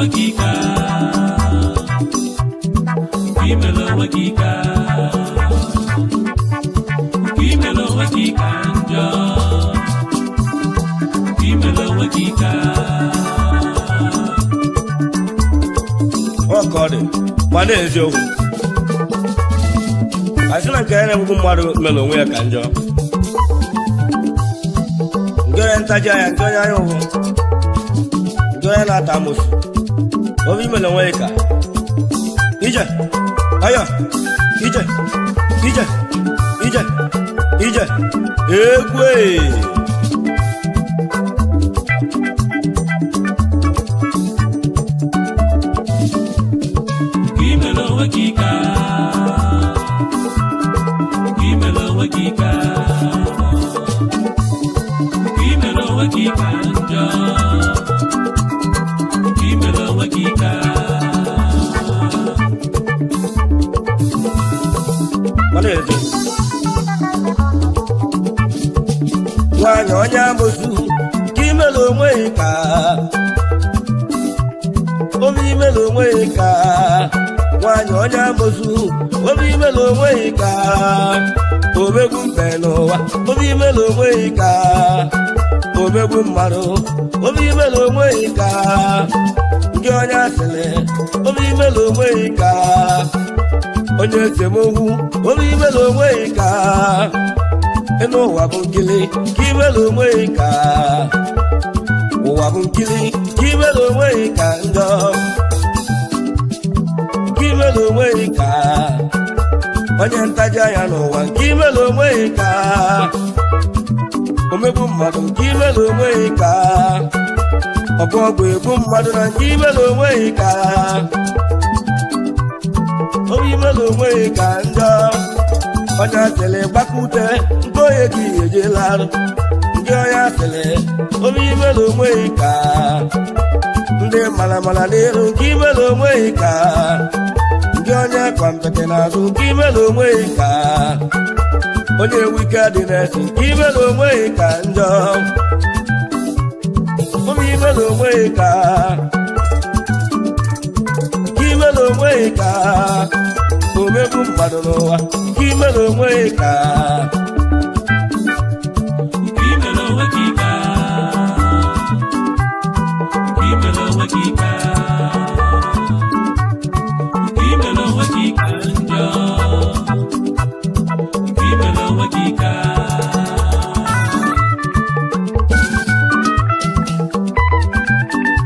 wakika Kimelo wakika Kimelo wakika njo Kimelo wakika Okode mana eziokwu asịna nke ya na-egbugbu mmadụ mere onwe ya ka njọ nke onye ntaji anya nke onye anya ụgwụ nke onye na-ata amosu obi mere onwe ya ka ije ayo ije ije ije ije egwe Kimelo wakika Kimelo wakika Kimelo wakika njo Kimelo wakika mana eze nwanyị onye amosu ka imere onwe ya ka obi imere onwe ya ka nwanyị onye amosu obi imere onwe ya ka omegbu mbe n'ụwa obi imere onwe ya ka omegbu mmadụ obi imere onwe ya ka ndị onye asịrị obi imere onwe ya ka onye esemokwu obi imere onwe ya ka enu ụwa bụ nkili ka imere onwe ya ka ụwa bụ nkili ka imere onwe ya ka njọ ka imere onwe ya ka onye ntaji anya n'ụwa nke imere onwe ya ka omegbu mmadụ nke imere onwe ya ka ọgụ ọgụ egbu mmadụ na nke imere onwe ya ka obi imere onwe ya ka njọ onye asịrị gbakute nke onye gị ejelarụ ndị onye asịrị obi imere onwe ya ka ndị mara n'iru nke imere onwe ya ka ndị onye kwa mpete n'azụ nke imere onwe ya ka onye wike dị n'esi nke imere onwe ya ka njọ obi imere onwe ya ka nke imere onwe ya ka omegbu mmadụ n'ụwa nke imere onwe ya ka Kimelo wakika Kimelo wakika Kimelo wakika njo Kimelo wakika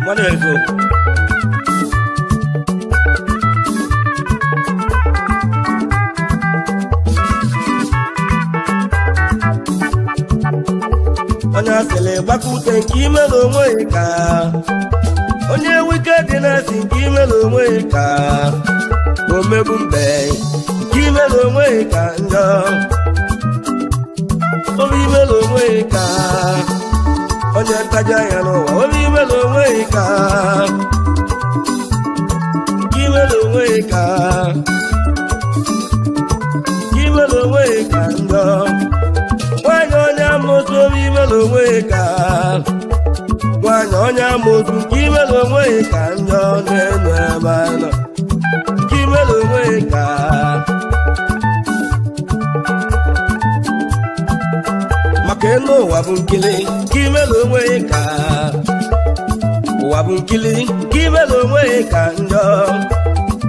mana ego onye asịrị gbakute nke imere onwe ya ka onye wike dị na-asị nke imere onwe ya ka omegbu mbe nke imere onwe ya ka njọ obi imere onwe ya ka onye ntaji anya n'ụwa obi imere onwe ya ka nke imere onwe ya ka nke imere onwe ya ka njọ nwanyị onye amosu obi imere onwe ya ka nwanyị onye amosu nke imere onwe ya ka njọ na-enu ebe a nọ nke imere onwe ya ka maka enu ụwa bụ nkili nke imere onwe ya ka ụwa bụ nkili nke imere onwe ya ka njọ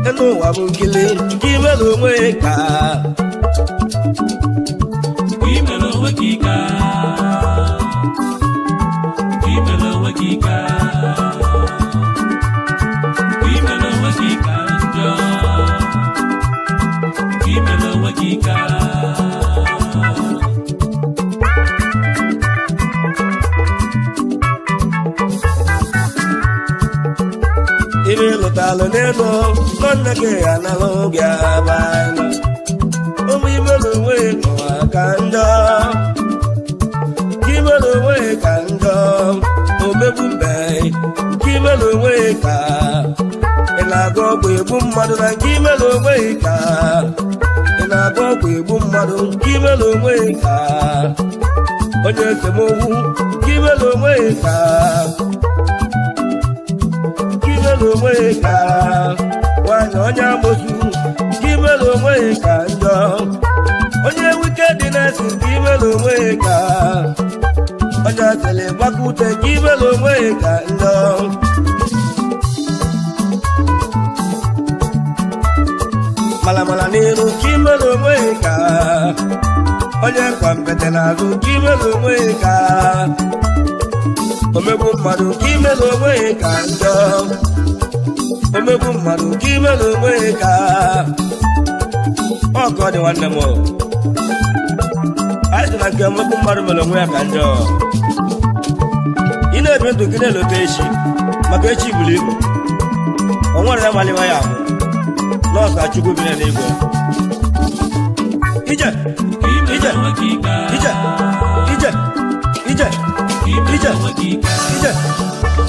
enu ụwa bụ nkili nke imere onwe ya ka Kimelo wakika Kimelo wakika Kimelo wakika njo Kimelo wakika ibe lụtalụ n'elu nwanne gị analụ gị abana ụmụ imere onwe n'ụwa ka njọ nke imere onwe ka njọ omegbu mbe nke imere onwe ka ị na-agụ ọgwụ egbu mmadụ na nke imere onwe ka ị na-agụ ọgwụ egbu mmadụ nke imere onwe ka onye esemokwu nke imere onwe ka imelu onwe ka nwanyị onye amosu nke imelu onwe ka njọ onye wikedi na-esi nke imelu onwe ka onye asịrị gbakute nke imelu onwe ka njọ malamala n'iru nke imelu onwe ka onye kwambete n'azụ nke imelu onwe ka omegbu mmadụ nke imelu onwe ka njọ omegbu mmadụ nke imelu onwe ka ọkọ dị nwanne m anyị sị na nke omegbu mmadụ mere onwe ya ka njọ ị na-ebi ndụ gị na-elote echi maka echi buru ibu o nwere ya maliwa ya ahụ nọọsụ achukwu bi n'eluigwe ije ije ije ije ije ije ije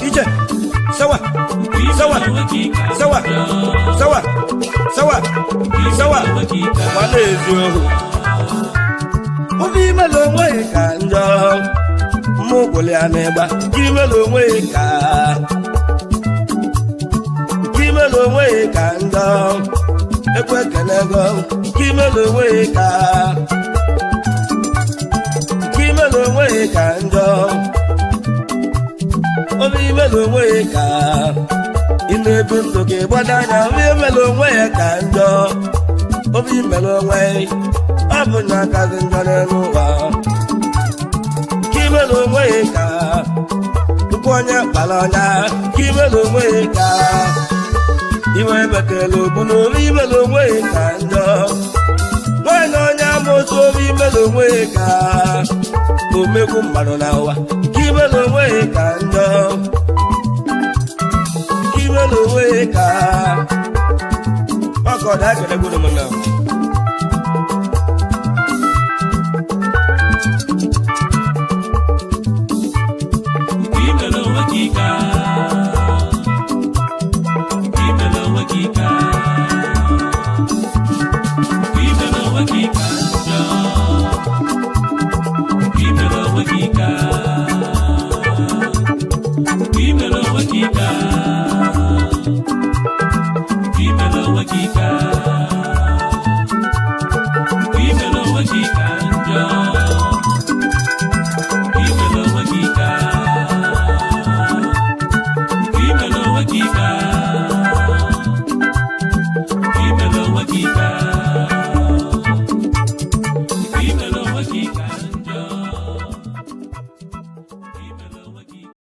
ije sawa sawa sawa sawa sawa sawa mana eziokwu obi imelu onwe ka njọ mmụ gwụrụ ya n'ịgba ka imelu onwe ka imelu onwe ka njọ ekwe kenego ka imelu onwe ka imelu onwe ka njọ obi imelu onwe ka ị na-ebi ndụ gị gbado anya obi imelu onwe ka njọ obi imelu onwe ọ bụ na akazi njọ n'elu ụwa ka imelu onwe ka tupu onye kpara ọnya ka imelu onwe ka iwe betela okpu na obi imelu onwe ka njọ nwanyị onye amosu obi imelu onwe ka omegbu mmadụ na ụwa ka imelu onwe ka njọ ka imelu onwe ka ọkọdụ akelegburu m na Wakika